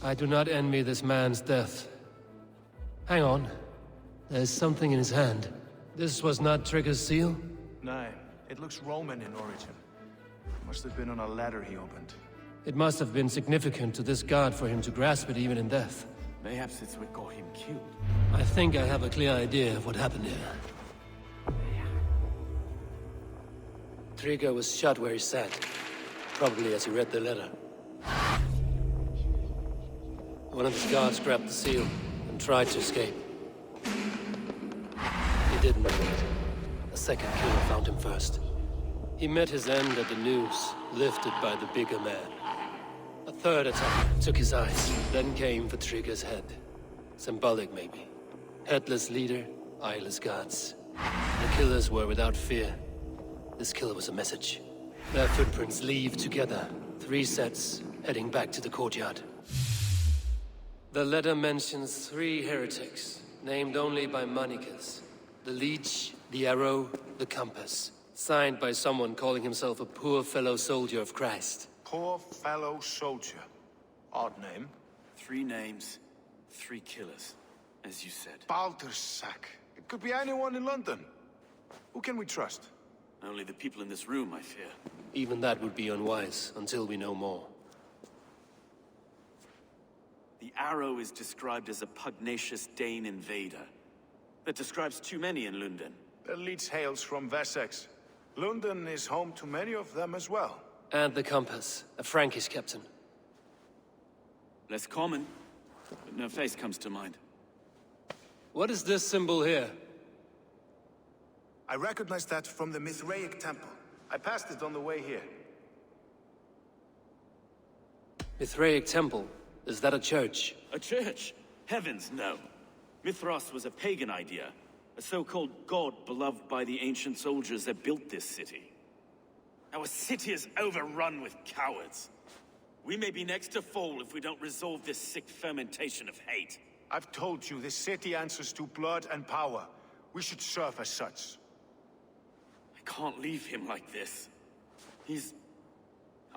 I do not envy this man's death. Hang on. There's something in his hand. This was not Trigger's seal? No, it looks Roman in origin. Must have been on a ladder he opened. It must have been significant to this god for him to grasp it even in death. Mayhaps it's what got him killed. I think I have a clear idea of what happened here. Trigger was shot where he sat, probably as he read the letter. One of his guards grabbed the seal and tried to escape. He didn't make it. A second killer found him first. He met his end at the noose, lifted by the bigger man. A third attack took his eyes, then came for Trigger's head. Symbolic, maybe. Headless leader, eyeless guards. The killers were without fear. This killer was a message. Their footprints leave together. 3 sets, heading back to the courtyard. The letter mentions 3 heretics, named only by monikers. The leech, the arrow, the compass. Signed by someone calling himself a poor fellow soldier of Christ. Poor fellow soldier. Odd name. 3 names, 3 killers, as you said. Baldersack. It could be anyone in London. Who can we trust? Only the people in this room, I fear. Even that would be unwise, until we know more. The arrow is described as a pugnacious Dane invader. That describes too many in London. The leech hails from Wessex. London is home to many of them as well. And the compass, a Frankish captain. Less common, but no face comes to mind. What is this symbol here? I recognize that from the Mithraic temple. I passed it on the way here. Mithraic temple? Is that a church? A church? Heavens, no. Mithras was a pagan idea. A so-called god beloved by the ancient soldiers that built this city. Our city is overrun with cowards. We may be next to fall if we don't resolve this sick fermentation of hate. I've told you, this city answers to blood and power. We should serve as such. I can't leave him like this.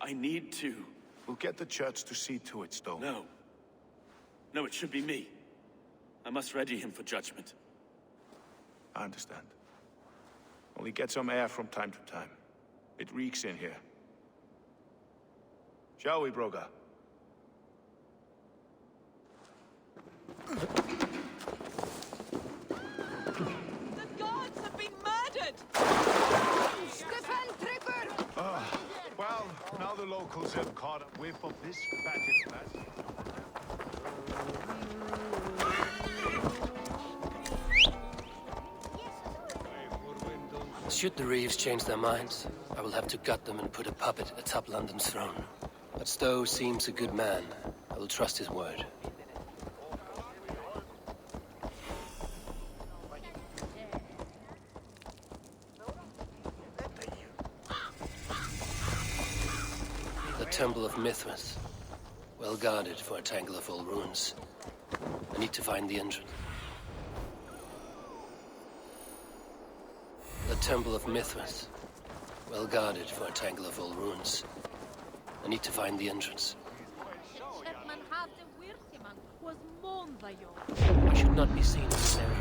I need to. We'll get the church to see to it, Stone. No. No, it should be me. I must ready him for judgment. I understand. Only get some air from time to time. It reeks in here. Shall we, Broga? The guards have been murdered! Stefan Trigger! Well, now the locals have caught a whiff of this fatted mess. Should the Reeves change their minds, I will have to gut them and put a puppet atop London's throne. But Stowe seems a good man. I will trust his word. The Temple of Mithras. Well guarded for a tangle of old ruins. I need to find the entrance. The Temple of Mithras. Well guarded for a tangle of old ruins. I need to find the entrance. I should not be seen in this area.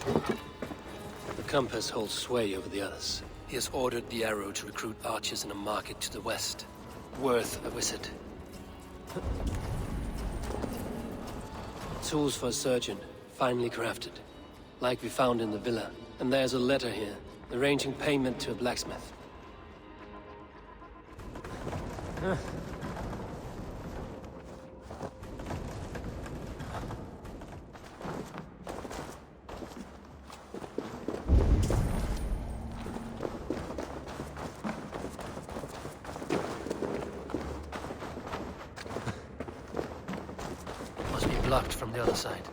The compass holds sway over the others. He has ordered the arrow to recruit archers in a market to the west. Worth a visit. Tools for a surgeon, finely crafted. Like we found in the villa. And there's a letter here, arranging payment to a blacksmith. Must be blocked from the other side.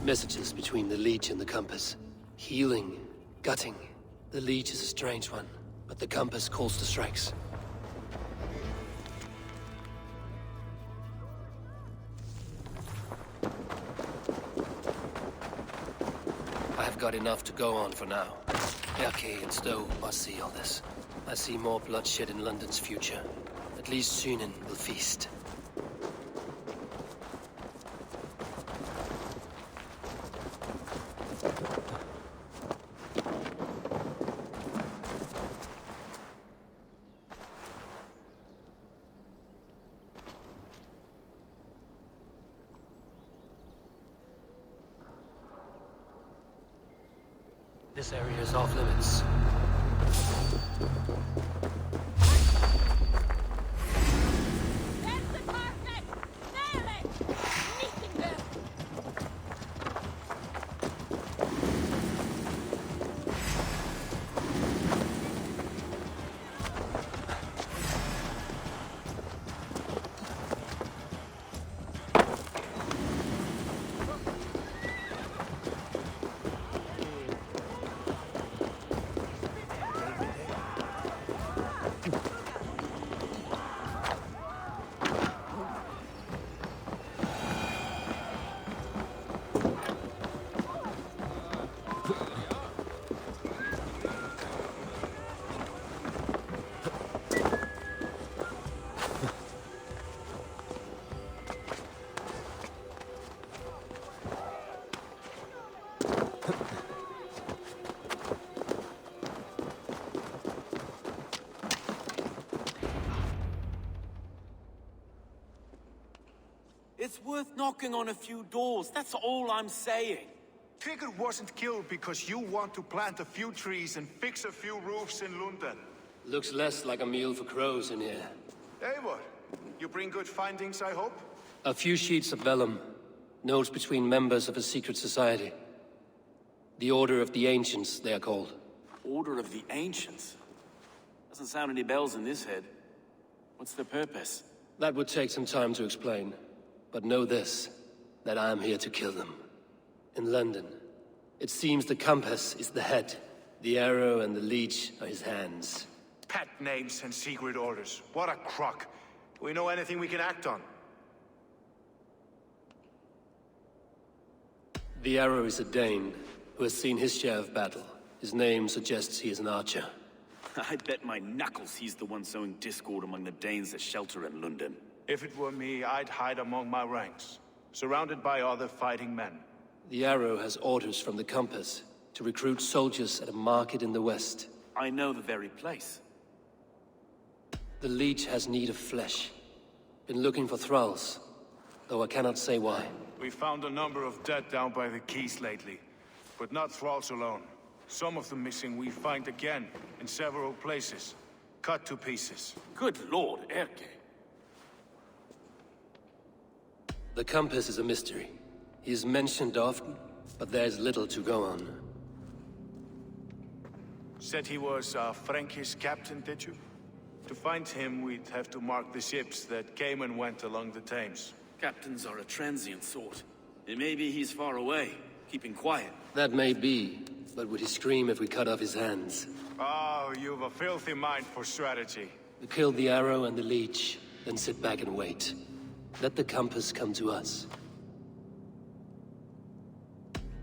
Messages between the leech and the compass. Healing, gutting. The leech is a strange one, but the compass calls to strikes. I have got enough to go on for now. Erke and Stowe must see all this. I see more bloodshed in London's future. At least Synen will feast. This area is off limits. That's the target! Nail it! Meeting them! It's worth knocking on a few doors, that's all I'm saying. Trigger wasn't killed because you want to plant a few trees and fix a few roofs in London. Looks less like a meal for crows in here. Eivor, you bring good findings, I hope? A few sheets of vellum. Notes between members of a secret society. The Order of the Ancients, they are called. Order of the Ancients? Doesn't sound any bells in this head. What's their purpose? That would take some time to explain. But know this, that I am here to kill them. In London, it seems the compass is the head. The arrow and the leech are his hands. Pet names and secret orders. What a crock. Do we know anything we can act on? The arrow is a Dane who has seen his share of battle. His name suggests he is an archer. I bet my knuckles he's the one sowing discord among the Danes that shelter in London. If it were me, I'd hide among my ranks, surrounded by other fighting men. The arrow has orders from the compass to recruit soldiers at a market in the west. I know the very place. The leech has need of flesh. Been looking for thralls, though I cannot say why. We found a number of dead down by the quays lately, but not thralls alone. Some of the missing we find again in several places, cut to pieces. Good lord, Erke. The compass is a mystery. He is mentioned often, but there is little to go on. Said he was a Frankish captain, did you? To find him, we'd have to mark the ships that came and went along the Thames. Captains are a transient sort. It may be he's far away, keeping quiet. That may be, but would he scream if we cut off his hands? Oh, you've a filthy mind for strategy. We kill the arrow and the leech, then sit back and wait. Let the compass come to us.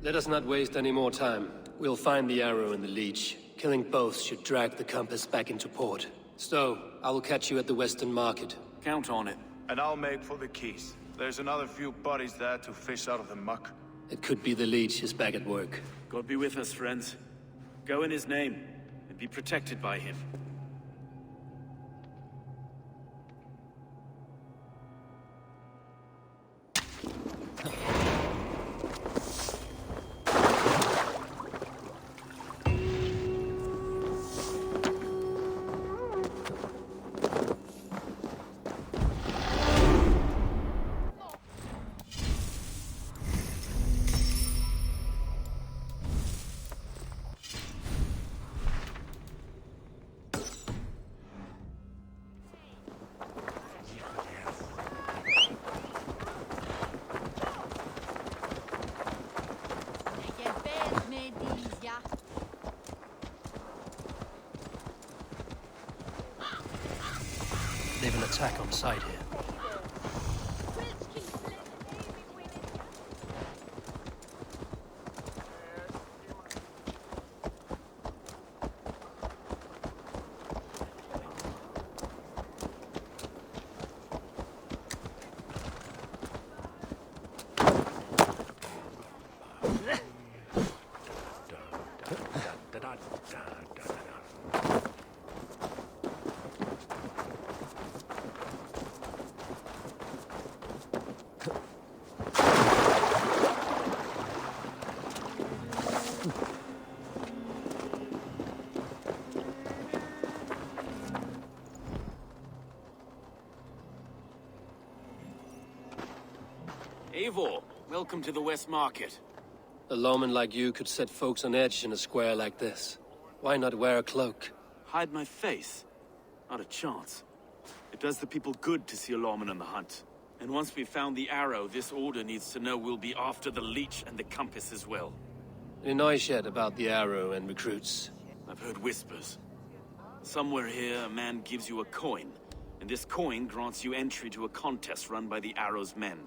Let us not waste any more time. We'll find the arrow and the leech. Killing both should drag the compass back into port. So, I will catch you at the Western Market. Count on it. And I'll make for the quays. There's another few bodies there to fish out of the muck. It could be the leech is back at work. God be with us, friends. Go in his name, and be protected by him. They've an attack on sight here. Eivor, welcome to the West Market. A lawman like you could set folks on edge in a square like this. Why not wear a cloak? Hide my face? Not a chance. It does the people good to see a lawman on the hunt. And once we've found the arrow, this order needs to know we'll be after the leech and the compass as well. Any noise yet about the arrow and recruits? I've heard whispers. Somewhere here, a man gives you a coin, and this coin grants you entry to a contest run by the arrow's men.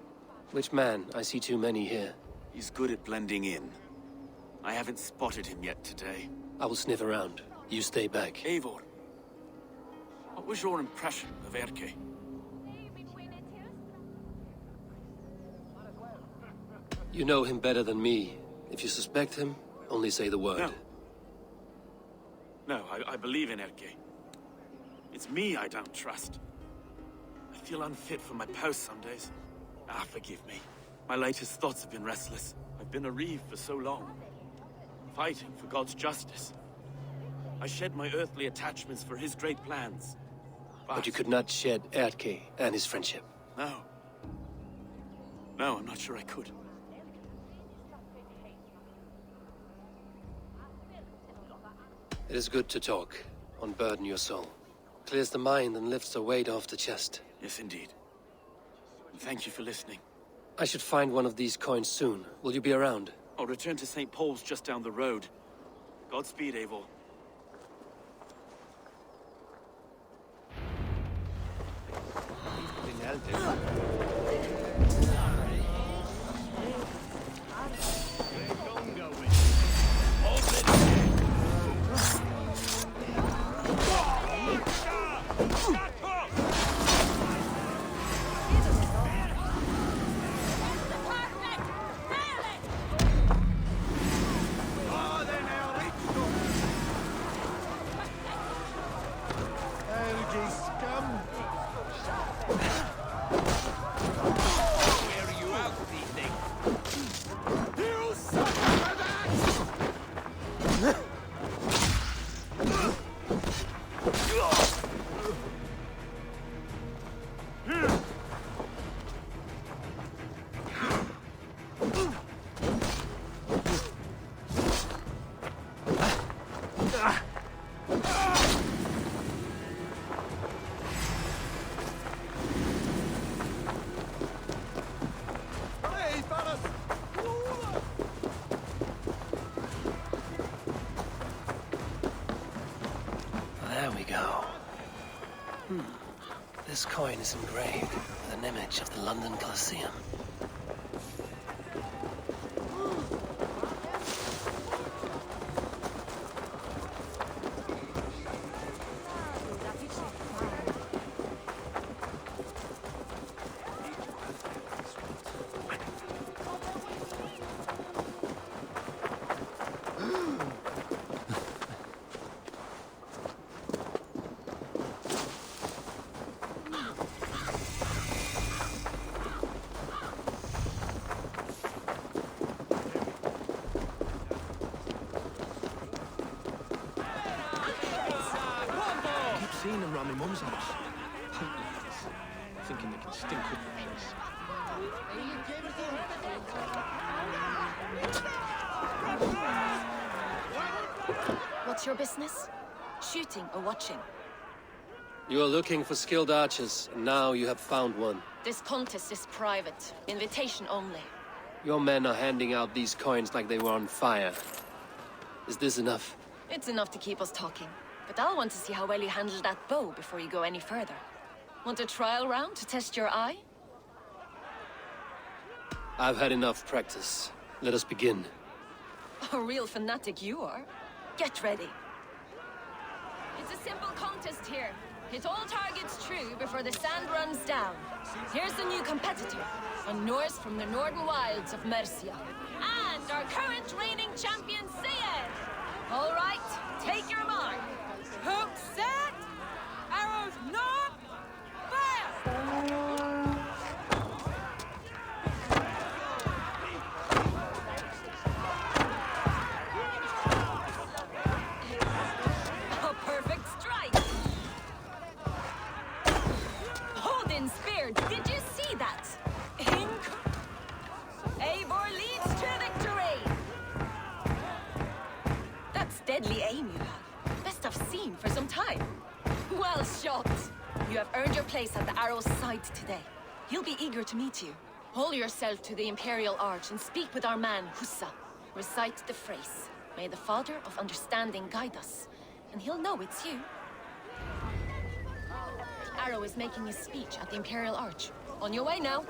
Which man? I see too many here. He's good at blending in. I haven't spotted him yet today. I will sniff around. You stay back. Eivor, what was your impression of Erke? You know him better than me. If you suspect him, only say the word. No, I believe in Erke. It's me I don't trust. I feel unfit for my post some days. Ah, forgive me. My latest thoughts have been restless. I've been a reeve for so long, fighting for God's justice. I shed my earthly attachments for his great plans. But you could not shed Erke and his friendship. No. No, I'm not sure I could. It is good to talk, unburden your soul. Clears the mind and lifts the weight off the chest. Yes, indeed. And thank you for listening. I should find one of these coins soon. Will you be around? I'll return to St. Paul's just down the road. Godspeed, Eivor. There we go. This coin is engraved with an image of the London Colosseum. Seeing them round my mum's house. Potent thinking they can stink up the place. What's your business? Shooting or watching? You are looking for skilled archers, and now you have found one. This contest is private. Invitation only. Your men are handing out these coins like they were on fire. Is this enough? It's enough to keep us talking. But I'll want to see how well you handle that bow before you go any further. Want a trial round to test your eye? I've had enough practice. Let us begin. A real fanatic you are. Get ready. It's a simple contest here. Hit all targets true before the sand runs down. Here's the new competitor, a Norse from the northern wilds of Mercia. And our current reigning champion, Sigurd. All right, take your mark. Hook set! Arrows not! Fire! A perfect strike! Odin spear, did you see that? Eivor leads to victory! That's deadly aim you have. Best I've seen for some time. Well shot! You have earned your place at the arrow's side today. He'll be eager to meet you. Hold yourself to the Imperial Arch and speak with our man, Hussa. Recite the phrase. May the Father of Understanding guide us. And he'll know it's you. The arrow is making his speech at the Imperial Arch. On your way now.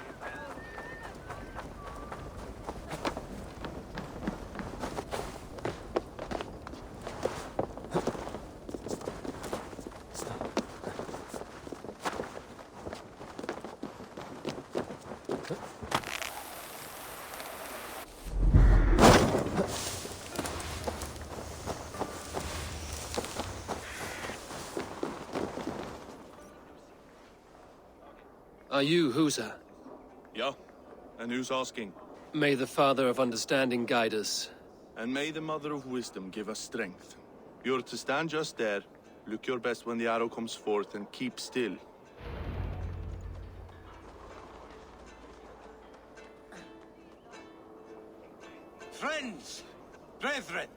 Are you Husa? Yeah, And who's asking? May the Father of Understanding guide us. And may the Mother of Wisdom give us strength. You're to stand just there, look your best when the arrow comes forth, and keep still. Friends, brethren,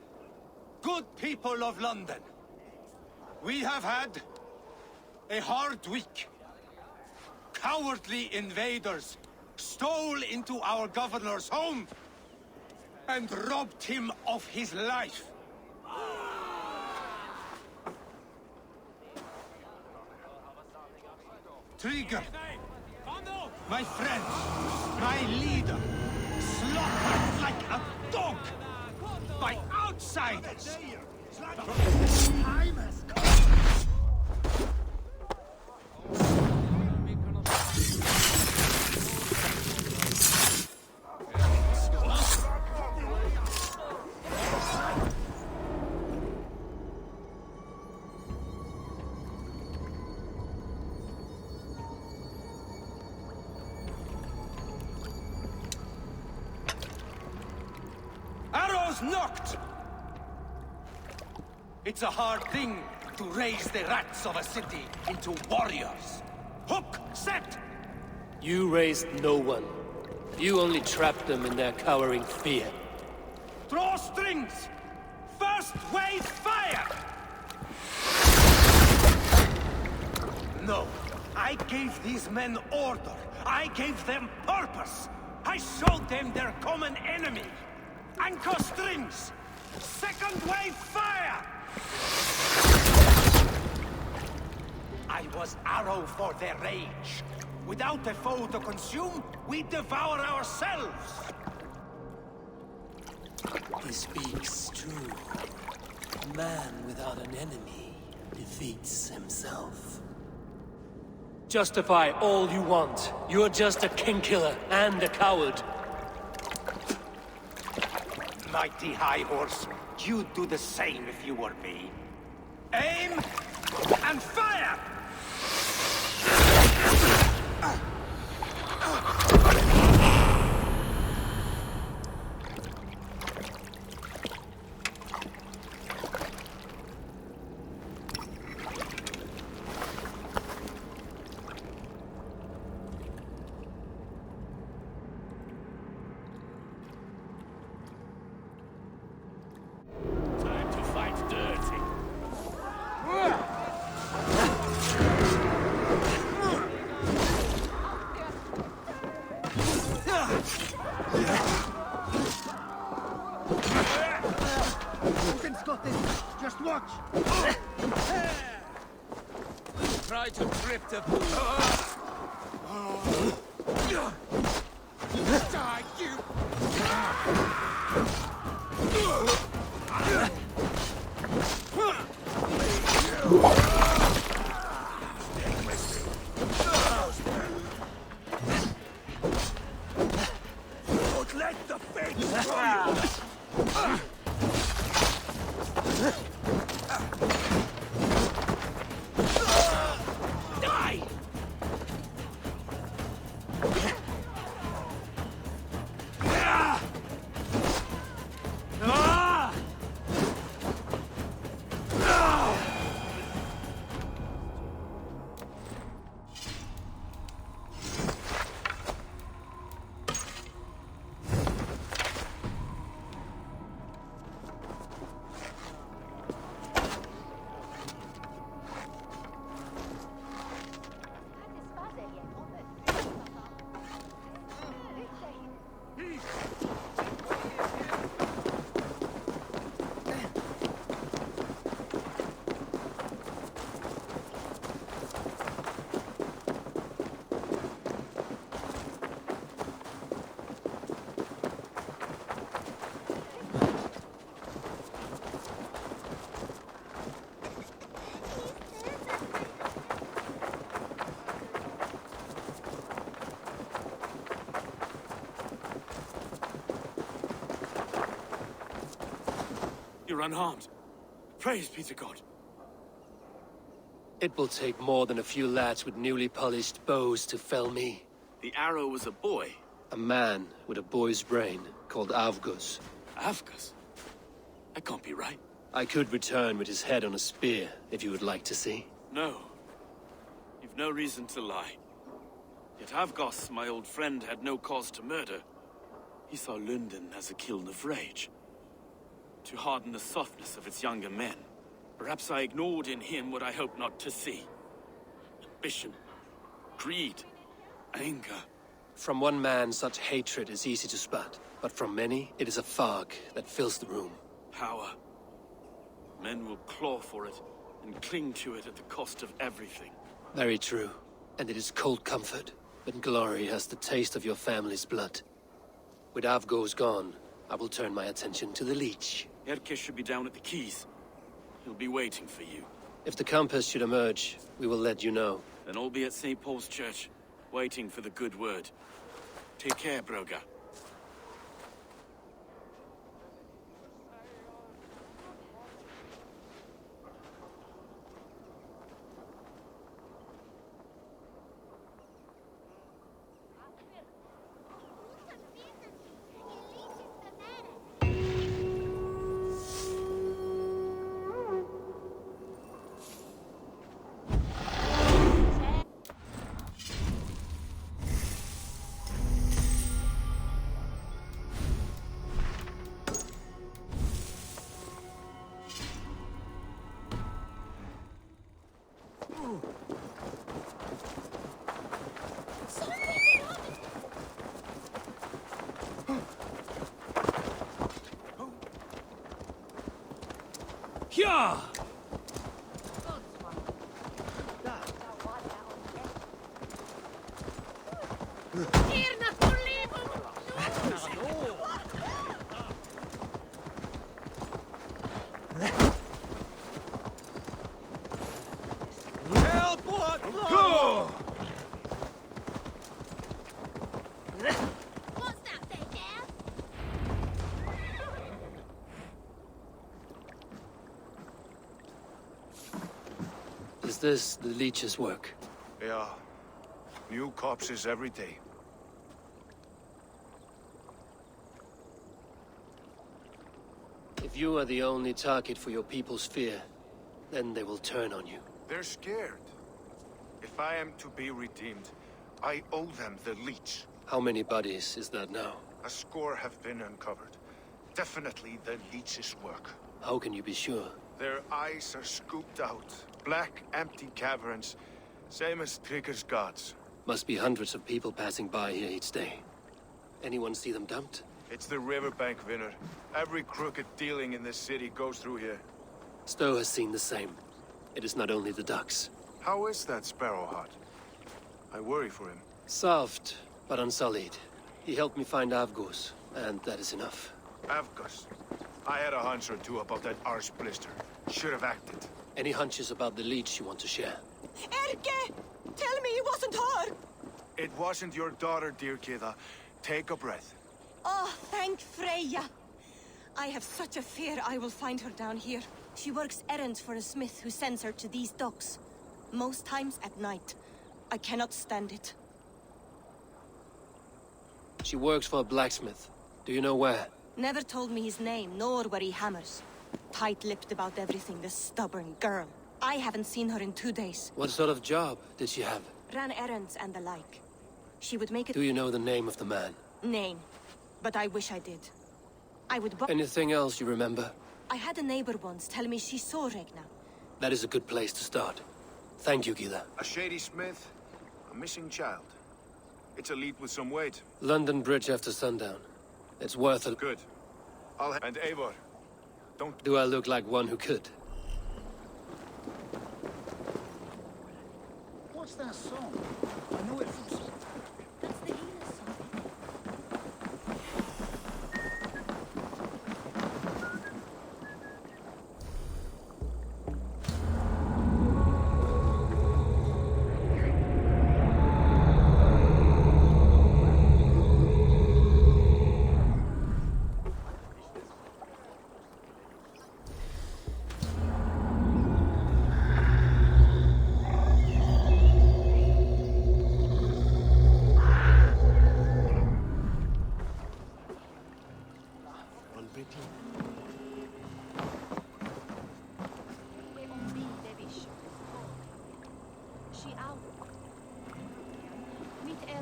good people of London, we have had a hard week. Cowardly invaders stole into our governor's home and robbed him of his life. Trigger, my friend, my leader, slaughtered like a dog by outsiders. Time has come. Arrows knocked! It's a hard thing to raise the rats of a city into warriors. Hook, set! You raised no one. You only trapped them in their cowering fear. Draw strings! First wave fire! No, I gave these men order. I gave them purpose. I showed them their common enemy. Anchor strings! Second wave fire! I was arrow for their rage. Without a foe to consume, we devour ourselves. He speaks true. A man without an enemy defeats himself. Justify all you want. You're just a king-killer and a coward. Mighty High Horse, you'd do the same if you were me. Aim and fire! Time to fight dirty. Something's got this. Just watch. Try to trip the... Die, you! Don't let the fates throw you! Die! You're unharmed. Praise be to God. It will take more than a few lads with newly polished bows to fell me. The arrow was a boy. A man with a boy's brain called Avgus. Avgus? That can't be right. I could return with his head on a spear, if you would like to see. No. You've no reason to lie. Yet Avgos, my old friend, had no cause to murder. He saw London as a kiln of rage, to harden the softness of its younger men. Perhaps I ignored in him what I hoped not to see. Ambition, greed, anger. From one man, such hatred is easy to spot, but from many, it is a fog that fills the room. Power. Men will claw for it and cling to it at the cost of everything. Very true. And it is cold comfort, when glory has the taste of your family's blood. With Avgos gone, I will turn my attention to the leech. Erke should be down at the keys. He'll be waiting for you. If the compass should emerge, we will let you know. Then I'll be at St. Paul's Church, waiting for the good word. Take care, Broga. Yeah! Is this the leech's work? Yeah. New corpses every day. If you are the only target for your people's fear, then they will turn on you. They're scared. If I am to be redeemed, I owe them the leech. How many bodies is that now? A score have been uncovered. Definitely the leech's work. How can you be sure? Their eyes are scooped out. Black, empty caverns. Same as Trigger's gods. Must be hundreds of people passing by here each day. Anyone see them dumped? It's the riverbank, Vinner. Every crooked dealing in this city goes through here. Stowe has seen the same. It is not only the ducks. How is that Sparrowheart? I worry for him. Soft, but unsullied. He helped me find Avgos, and that is enough. Avgus. I had a hunch or two about that arse blister. Should have acted. Any hunches about the leech you want to share? Erke! Tell me it wasn't her! It wasn't your daughter, dear Kida. Take a breath. Oh, thank Freya. I have such a fear I will find her down here. She works errands for a smith who sends her to these docks. Most times at night. I cannot stand it. She works for a blacksmith. Do you know where? Never told me his name, nor where he hammers. Tight-lipped about everything, this stubborn girl. I haven't seen her in 2 days. What sort of job did she have? Ran errands and the like. She would make it... Do you know the name of the man? Name. But I wish I did. I would... Anything else you remember? I had a neighbor once tell me she saw Regna. That is a good place to start. Thank you, Gila. A shady smith, a missing child. It's a lead with some weight. London Bridge after sundown. It's worth a... Good. And Eivor, don't... Do I look like one who could? What's that song? I know it from somewhere. That's the healer's song.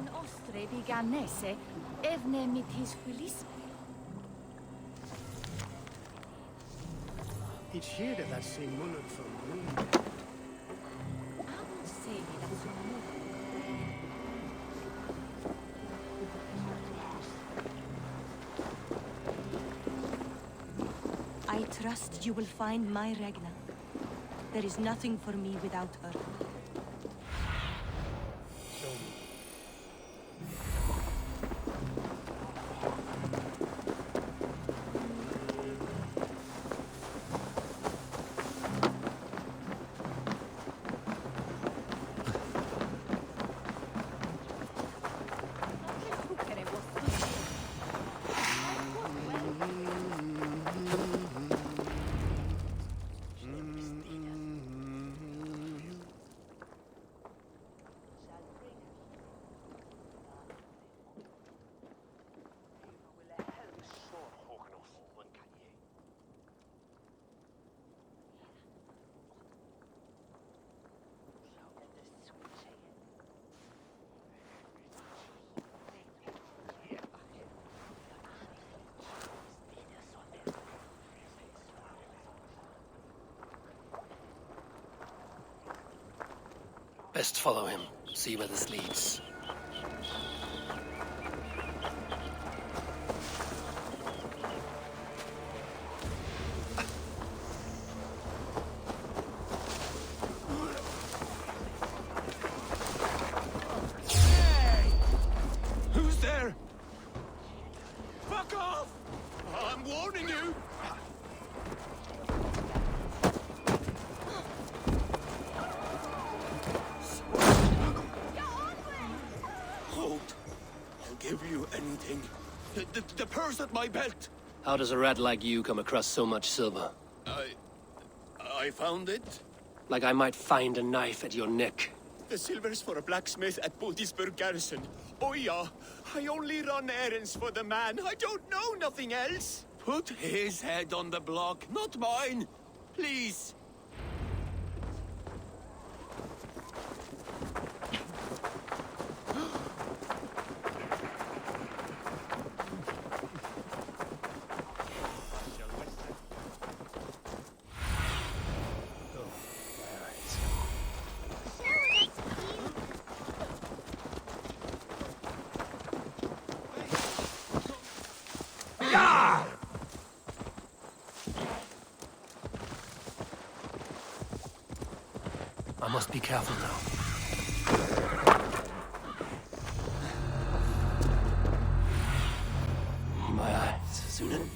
Den ostre viganese evne mitis filisme. It's here that I sing Munuk from Moon. Abon sevi la sumu. I trust you will find my Ragna. There is nothing for me without her. Best follow him, see where this leads. Who's there? Fuck off! I'm warning you! Hold. I'll give you anything. The purse at my belt. How does a rat like you come across so much silver? I found it. Like I might find a knife at your neck. The silver's for a blacksmith at Budisburg garrison. Oh yeah, I only run errands for the man. I don't know nothing else. Put his head on the block, not mine. Please. I must be careful now. My eyes, Sunan.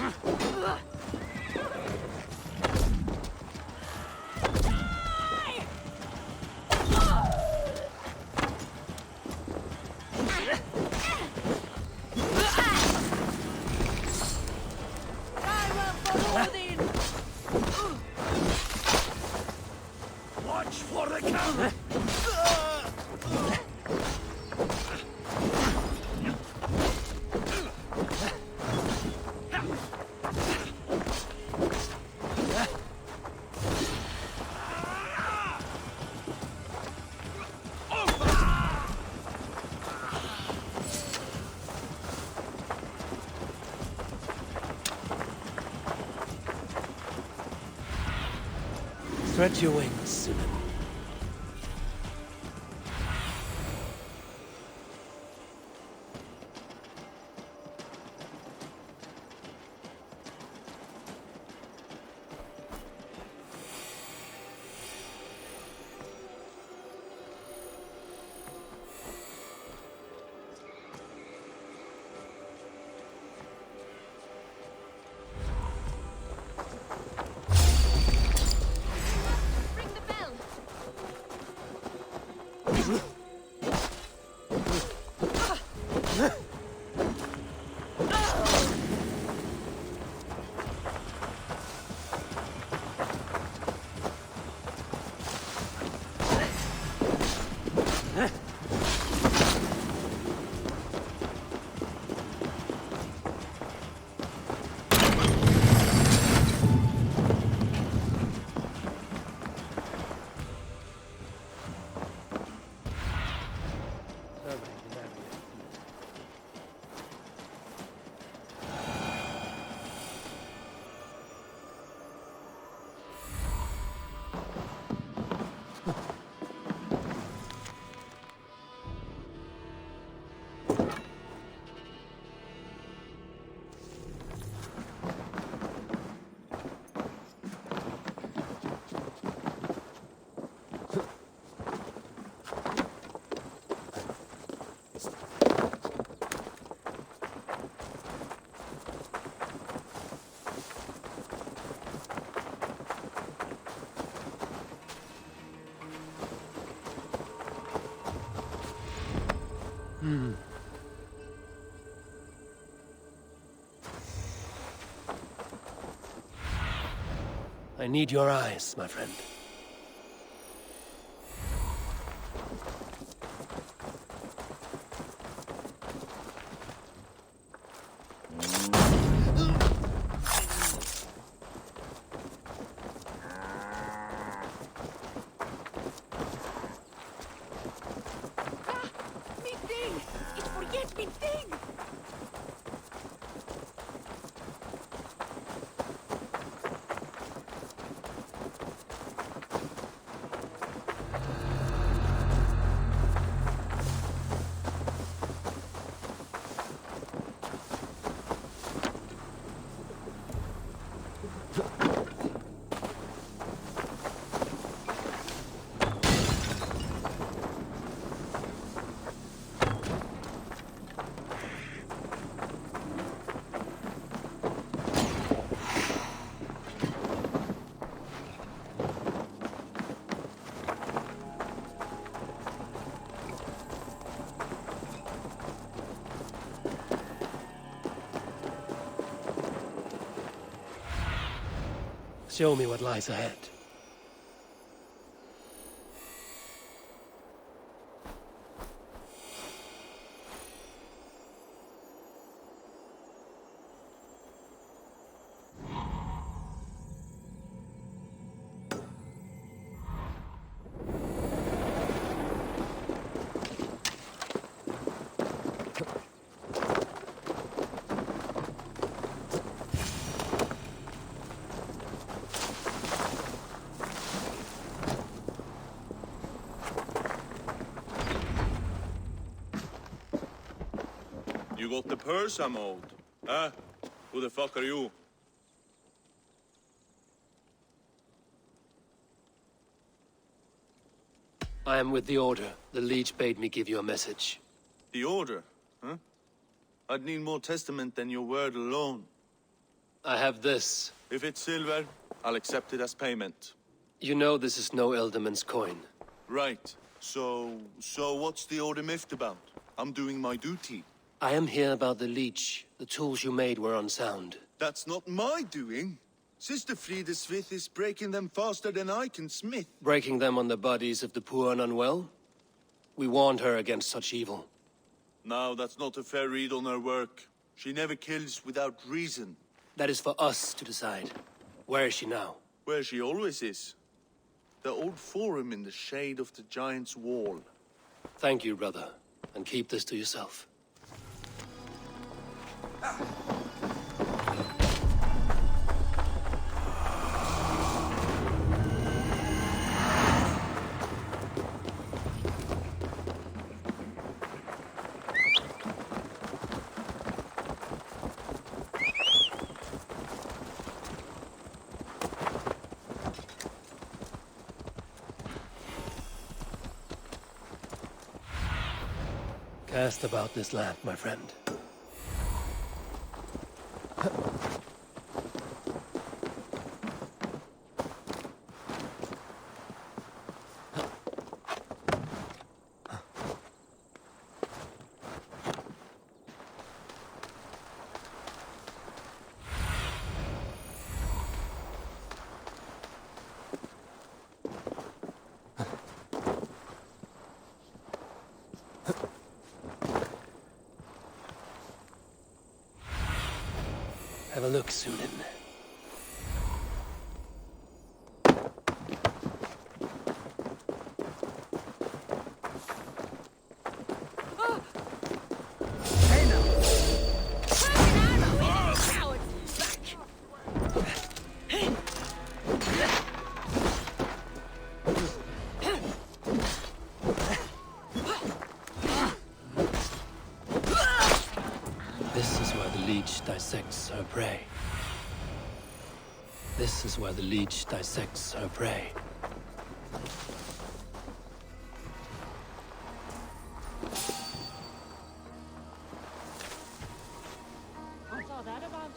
Watch for the counter! Stretch your wings, Sunan. Ring the bell. I need your eyes, my friend. Min thing! It forget min thing! Show me what lies ahead. You got the purse I'm owed? Huh? Who the fuck are you? I am with the Order. The Leech bade me give you a message. The Order? Huh? I'd need more testament than your word alone. I have this. If it's silver, I'll accept it as payment. You know this is no Elderman's coin. Right. So what's the order miffed about? I'm doing my duty. I am here about the leech. The tools you made were unsound. That's not my doing. Sister Frida Smith is breaking them faster than I can smith. Breaking them on the bodies of the poor and unwell? We warned her against such evil. No, that's not a fair read on her work. She never kills without reason. That is for us to decide. Where is she now? Where she always is. The old forum in the shade of the giant's wall. Thank you, brother. And keep this to yourself. Cast about this land, my friend. Have a look, Sunan. This is where the leech dissects her prey. This is where the leech dissects her prey. What's all that about?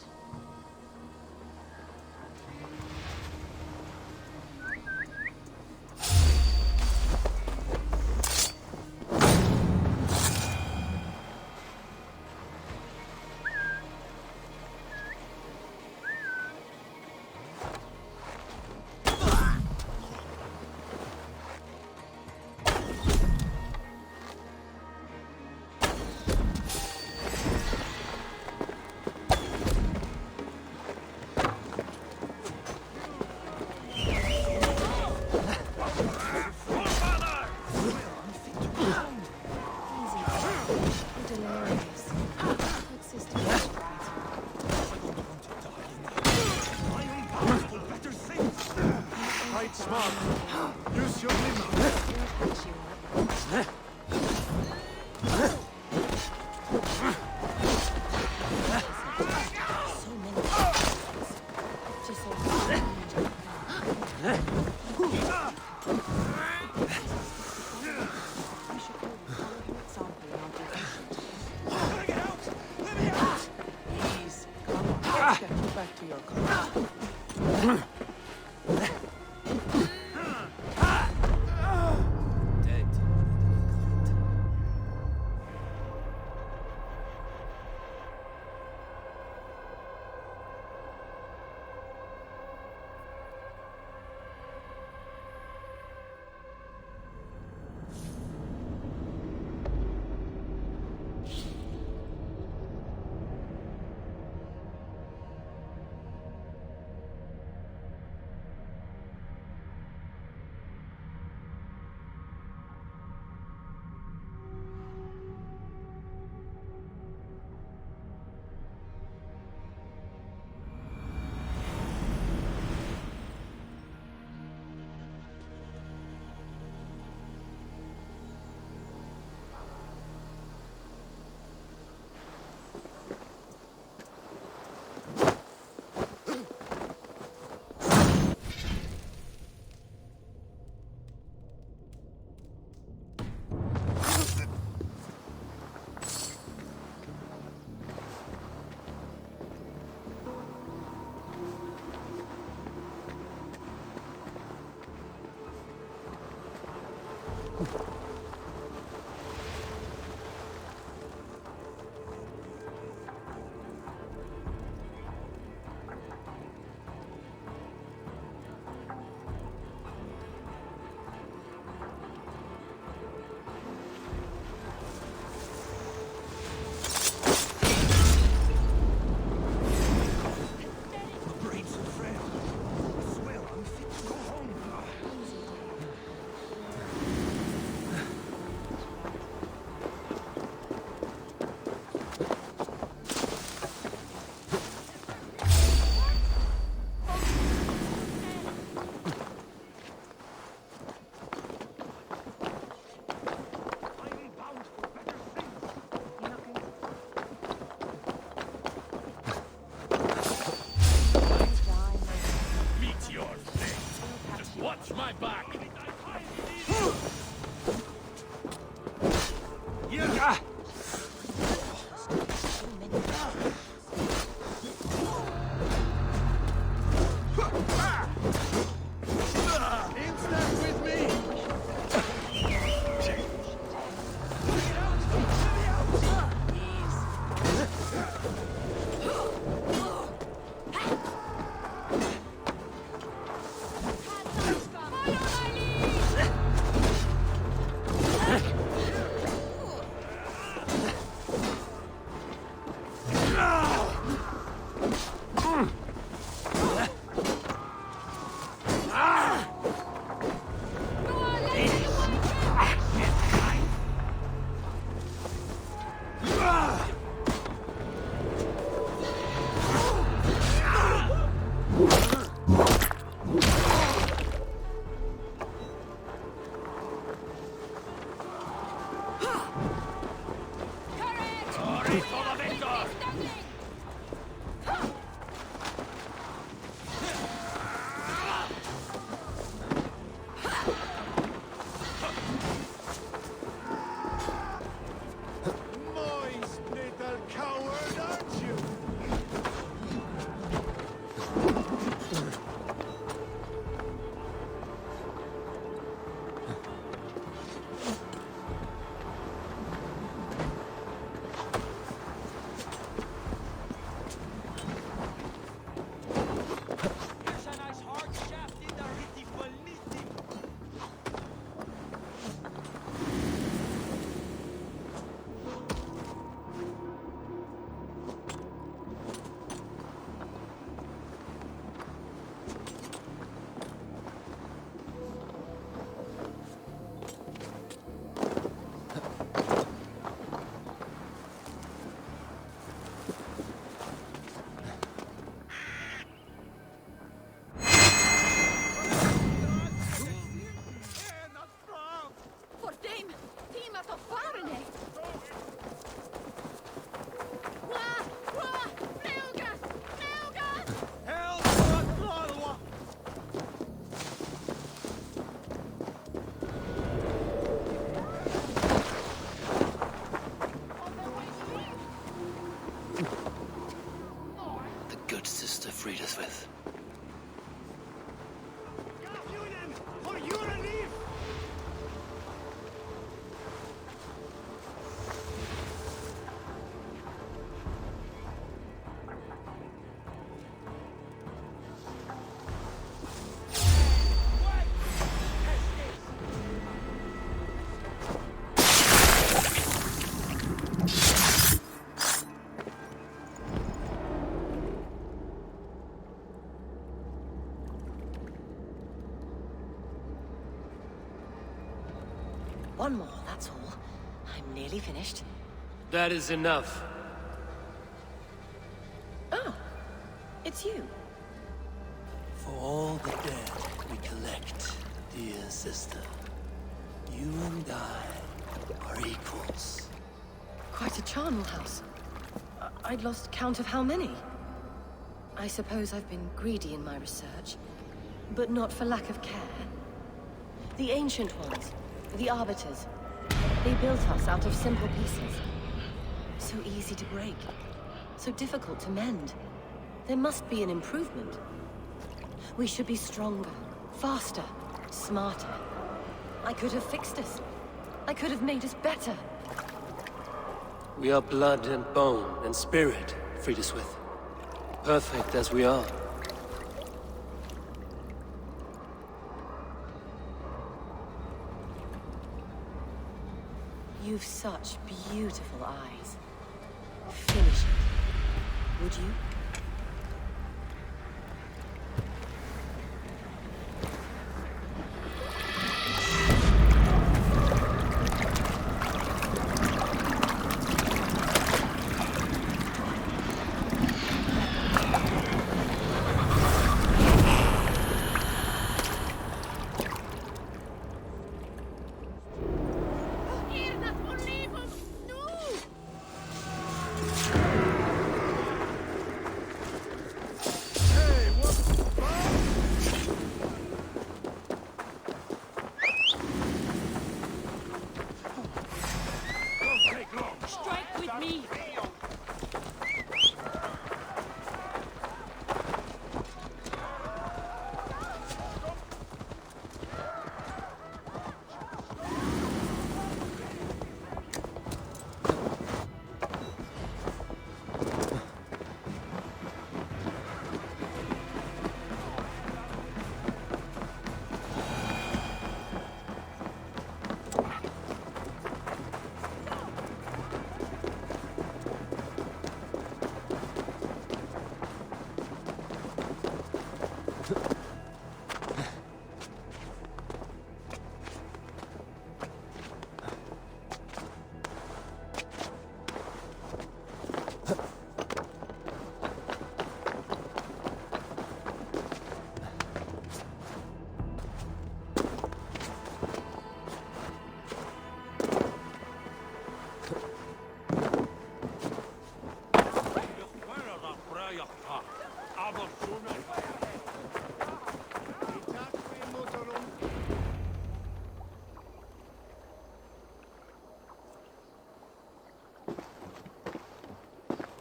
to freed us with. One more, that's all. I'm nearly finished. That is enough. Oh, it's you. For all the dead we collect, dear sister, you and I are equals. Quite a charnel house. I'd lost count of how many. I suppose I've been greedy in my research, but not for lack of care. The ancient ones, the arbiters, they built us out of simple pieces. So easy to break, so difficult to mend. There must be an improvement. We should be stronger, faster, smarter. I could have fixed us. I could have made us better. We are blood and bone and spirit, Friedeswith. Perfect as we are. You've such beautiful eyes. Finish it, would you?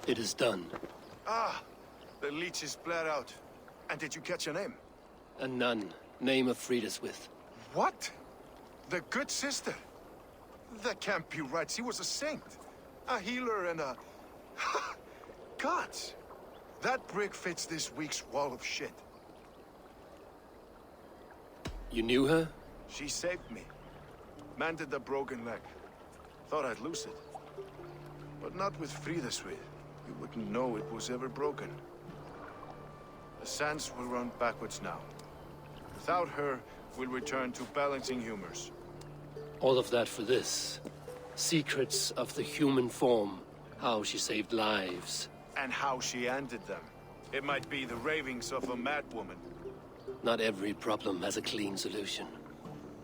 It is done. Ah, the leech is bled out. And did you catch her name? A nun, name of Friedeswith. What? The good sister? That can't be right. She was a saint. A healer and a... Gods! That brick fits this week's wall of shit. You knew her? She saved me. Mended the broken leg. Thought I'd lose it. But not with Friedeswith. You wouldn't know it was ever broken. The sands will run backwards now. Without her, we'll return to balancing humors. All of that for this. Secrets of the human form. How she saved lives. And how she ended them. It might be the ravings of a madwoman. Not every problem has a clean solution.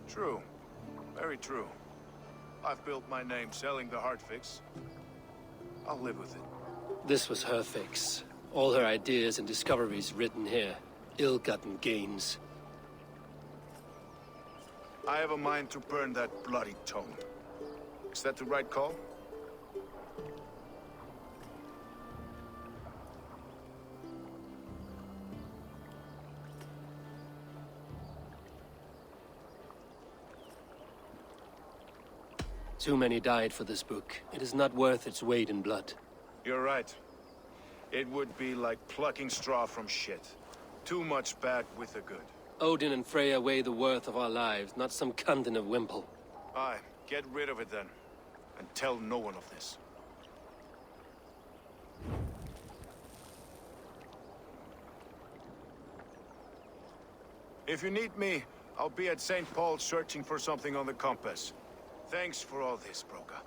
True. Very true. I've built my name selling the heart fix. I'll live with it. This was her fix. All her ideas and discoveries written here. Ill-gotten gains. I have a mind to burn that bloody tome. Is that the right call? Too many died for this book. It is not worth its weight in blood. You're right. It would be like plucking straw from shit. Too much bad with the good. Odin and Freya weigh the worth of our lives, not some cunt in a wimple. Aye, get rid of it then. And tell no one of this. If you need me, I'll be at St. Paul's searching for something on the compass. Thanks for all this, Broka.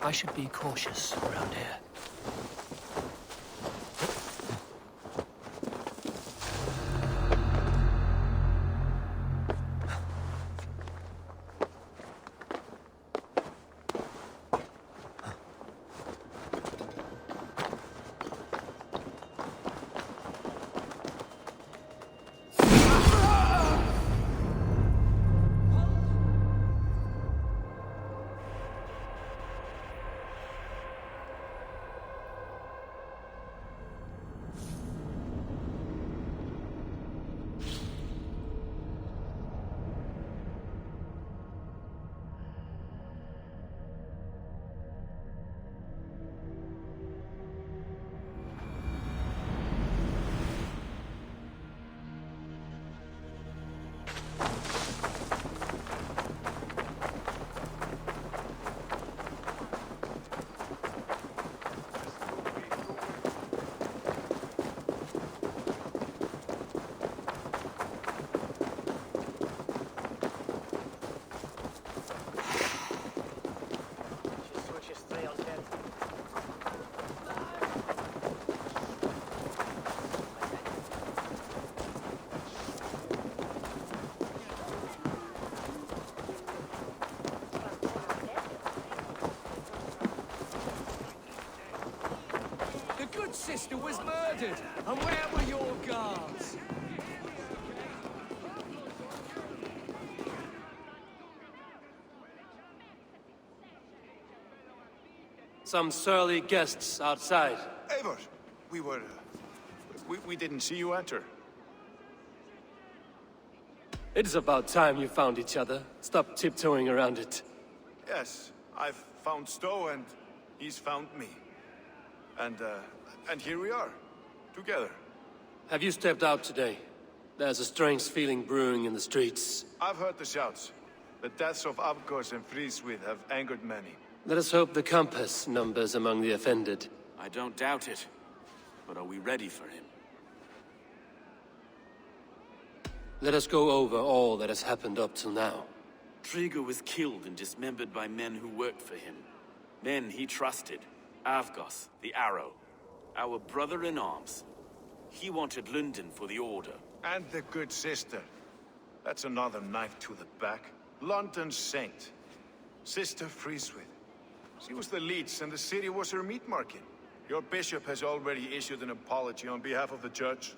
I should be cautious around here. Sister was murdered, and where were your guards? Some surly guests outside. Eivor, we didn't see you enter. It's about time you found each other. Stop tiptoeing around it. Yes, I've found Stowe and he's found me. And here we are, together. Have you stepped out today? There's a strange feeling brewing in the streets. I've heard the shouts. The deaths of Abgos and Friswith have angered many. Let us hope the compass numbers among the offended. I don't doubt it. But are we ready for him? Let us go over all that has happened up till now. Trigger was killed and dismembered by men who worked for him. Men he trusted. Avgos, the Arrow. Our brother-in-arms. He wanted London for the Order. And the good sister. That's another knife to the back. London's saint. Sister Friswith. She was the leech and the city was her meat market. Your bishop has already issued an apology on behalf of the church.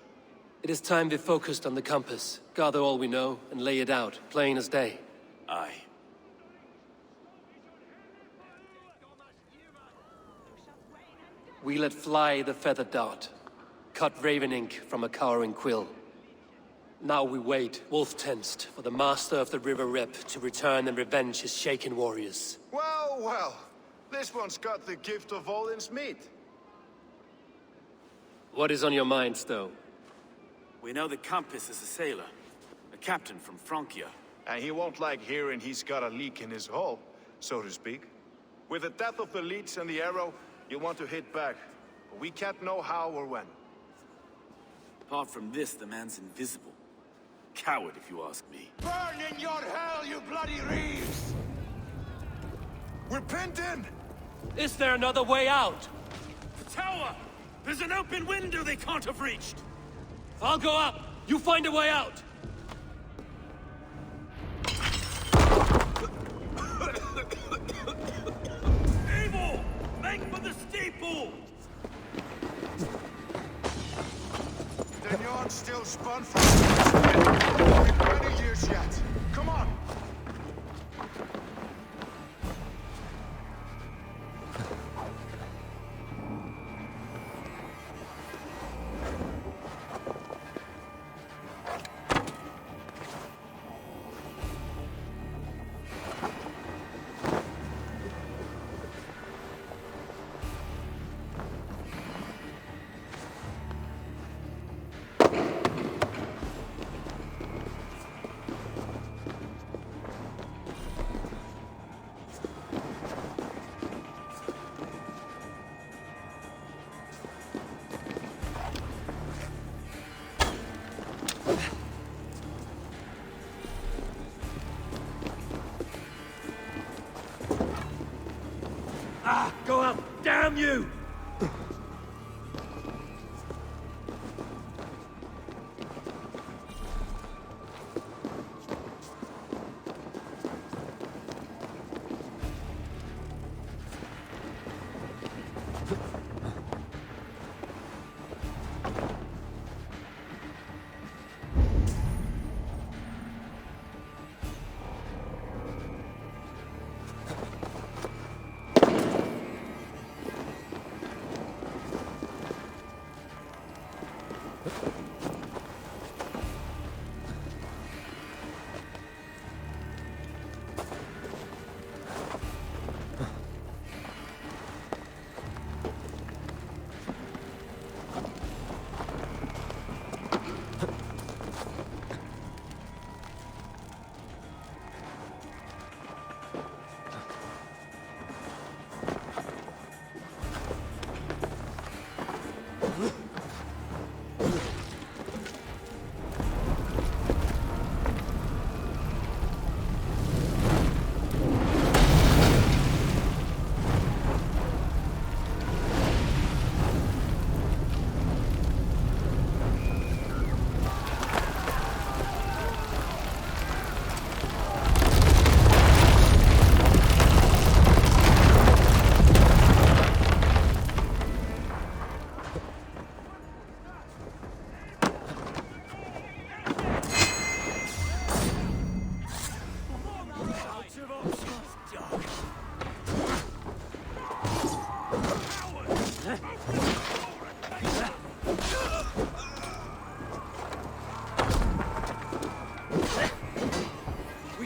It is time we focused on the compass. Gather all we know and lay it out, plain as day. Aye. We let fly the feathered dart. Cut raven ink from a cowering quill. Now we wait, wolf-tensed, for the master of the River Rep to return and revenge his shaken warriors. Well, well. This one's got the gift of Odin's meat. What is on your mind, Stowe? We know the compass is a sailor. A captain from Francia. And he won't like hearing he's got a leak in his hull, so to speak. With the death of the leech and the arrow, you want to hit back. But we can't know how or when. Apart from this, the man's invisible. Coward, if you ask me. Burn in your hell, you bloody reeves! We're pinned in! Is there another way out? The tower! There's an open window they can't have reached! I'll go up! You find a way out! fool! The yarn still spun for us. 20 years yet. Come on! Go up! Damn you!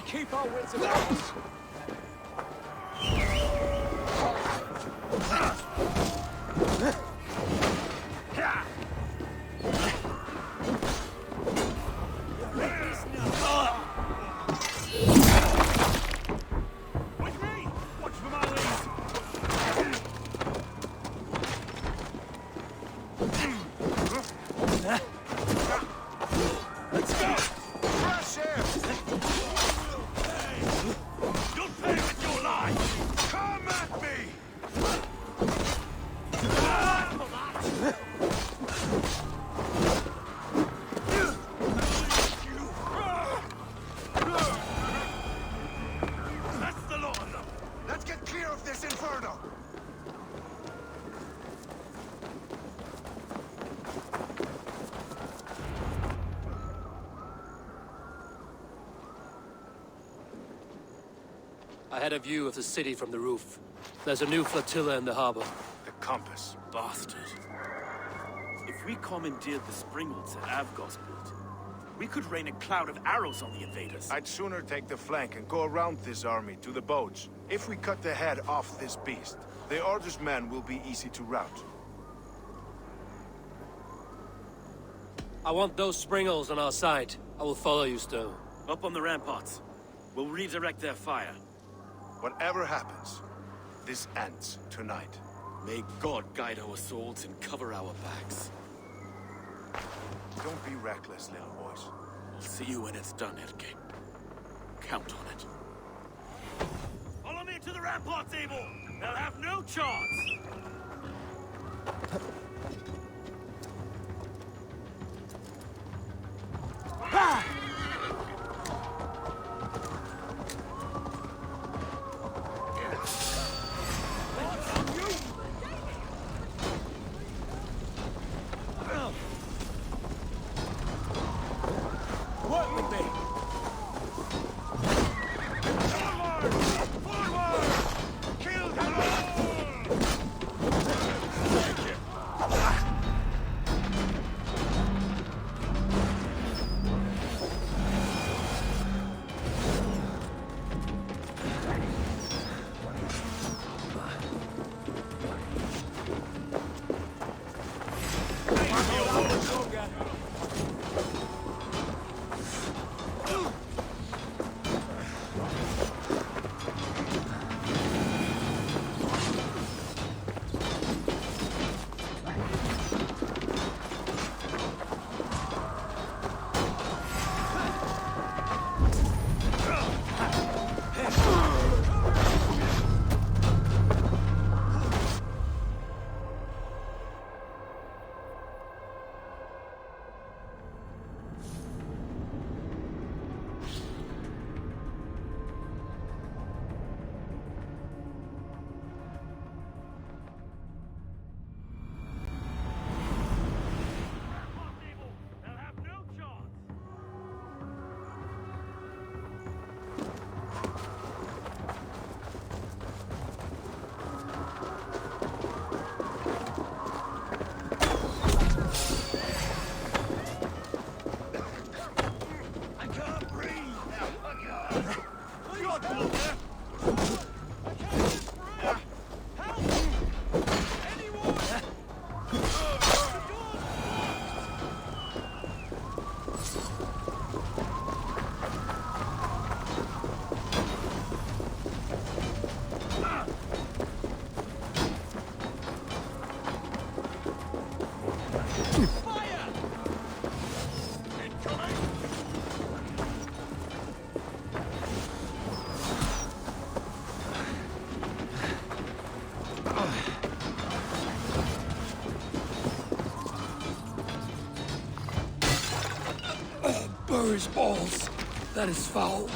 Keep our wits about us. I had a view of the city from the roof. There's a new flotilla in the harbor. The compass. Bastard. If we commandeered the springboards at Avgosport, we could rain a cloud of arrows on the invaders. I'd sooner take the flank and go around this army to the boats. If we cut the head off this beast, the Order's men will be easy to rout. I want those springles on our side. I will follow you, Stowe. Up on the ramparts. We'll redirect their fire. Whatever happens, this ends tonight. May God guide our swords and cover our backs. Don't be reckless, little boys. I'll see you when it's done, Erke. Count on it. Follow me to the ramparts, Abel! They'll have no chance! his balls. That is foul.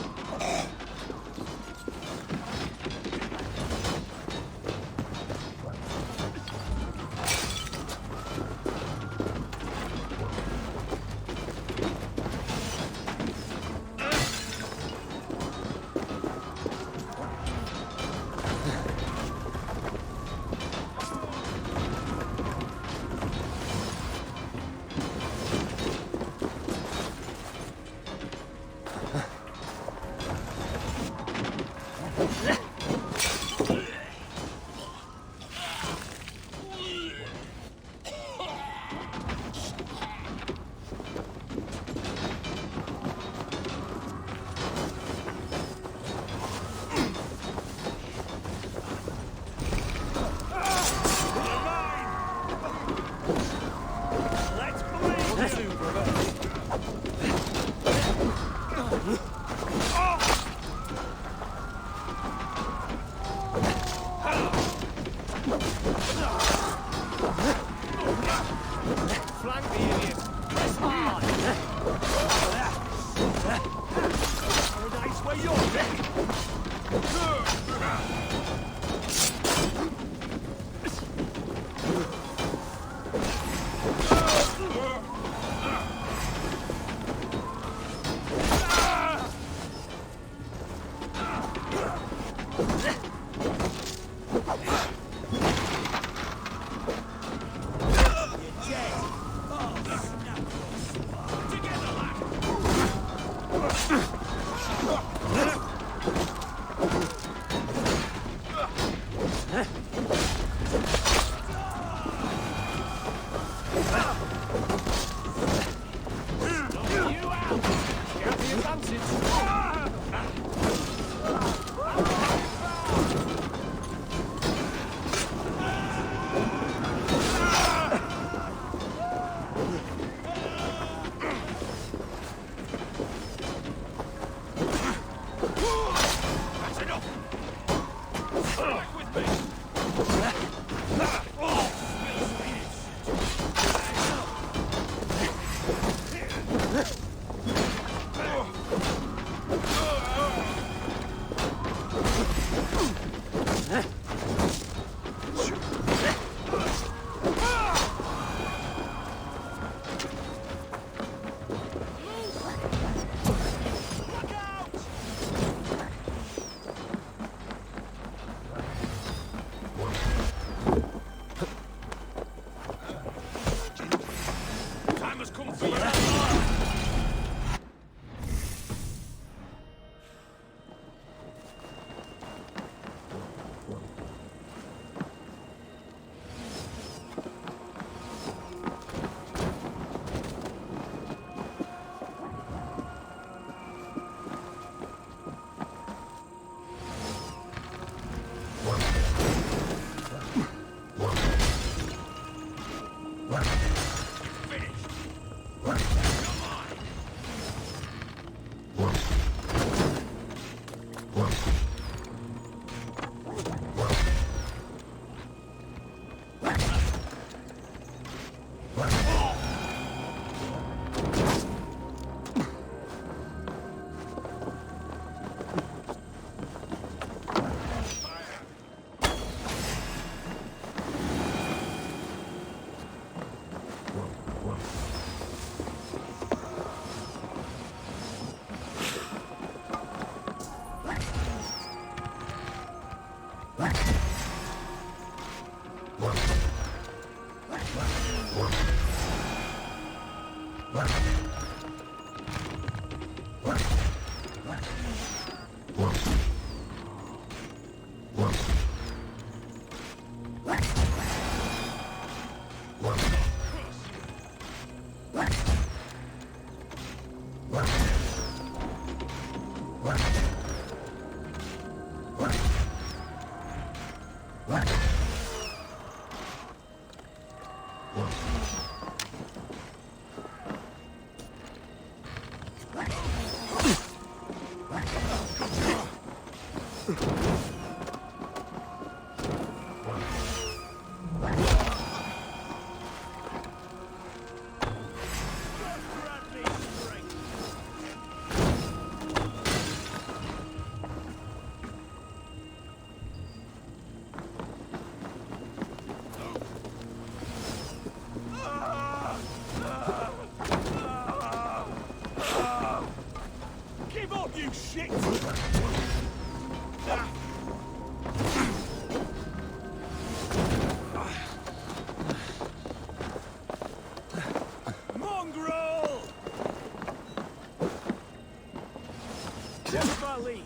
lead.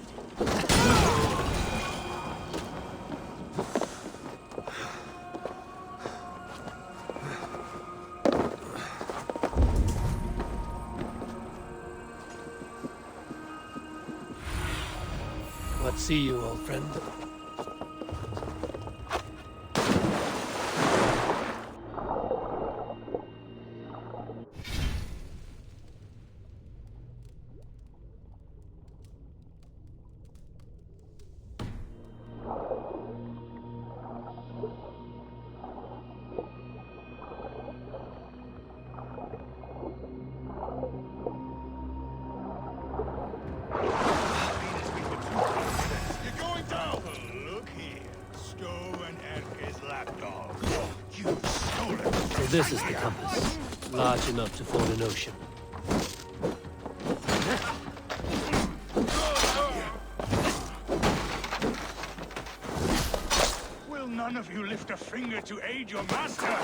What see you, old friend? This is the compass, large enough to form an ocean. Will none of you lift a finger to aid your master?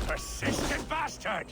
Persistent bastard!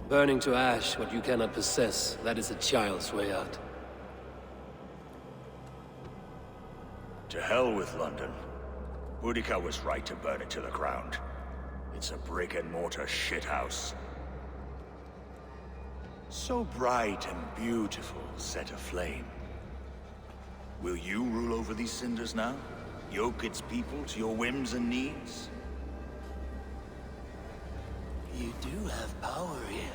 Burning to ash what you cannot possess, that is a child's way out. To hell with London. Boudica was right to burn it to the ground. It's a brick-and-mortar shithouse. So bright and beautiful, set aflame. Will you rule over these cinders now? Yoke its people to your whims and needs? You do have power here.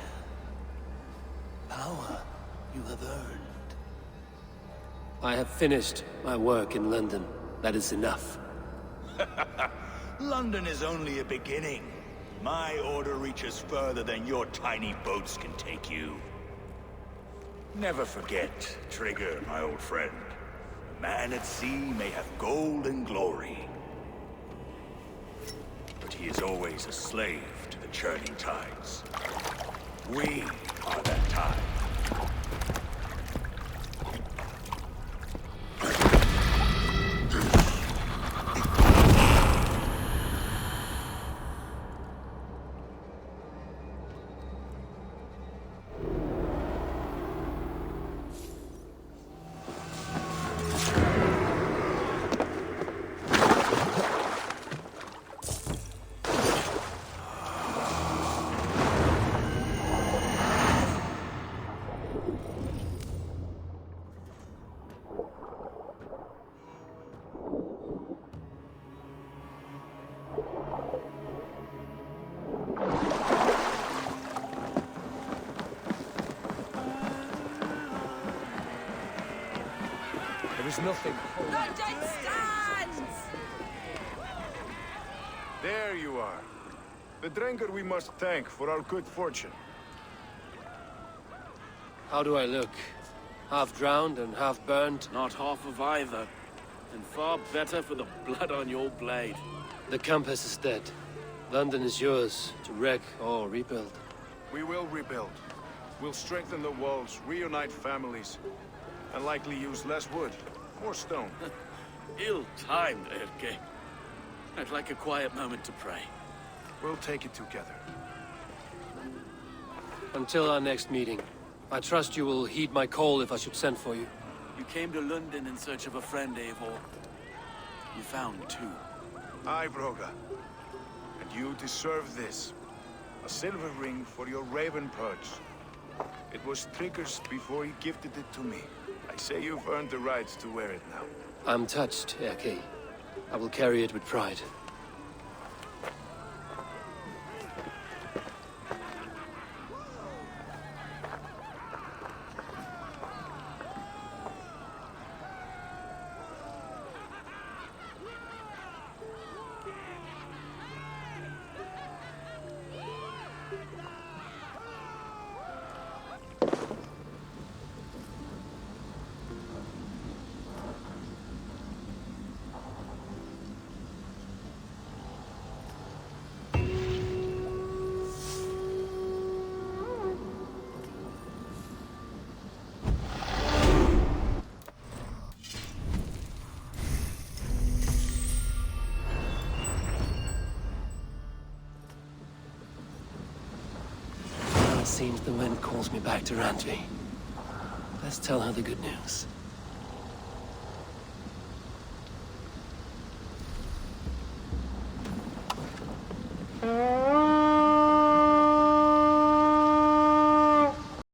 Power you have earned. I have finished my work in London. That is enough. London is only a beginning. My order reaches further than your tiny boats can take you. Never forget, Trigger, my old friend. A man at sea may have gold and glory, but he is always a slave to the churning tides. We are that tide. There is nothing. London stands! There you are. The drinker we must thank for our good fortune. How do I look? Half drowned and half burned. Not half of either. And far better for the blood on your blade. The compass is dead. London is yours to wreck or rebuild. We will rebuild. We'll strengthen the walls, reunite families, and likely use less wood, more stone. Ill-timed, Erke. I'd like a quiet moment to pray. We'll take it together. Until our next meeting, I trust you will heed my call if I should send for you. You came to London in search of a friend, Eivor. You found two. Aye, Broga. And you deserve this. A silver ring for your raven perch. It was Trigger's before he gifted it to me. I say you've earned the right to wear it now. I'm touched, Erke. I will carry it with pride. Seems the wind calls me back to Randvi. Let's tell her the good news.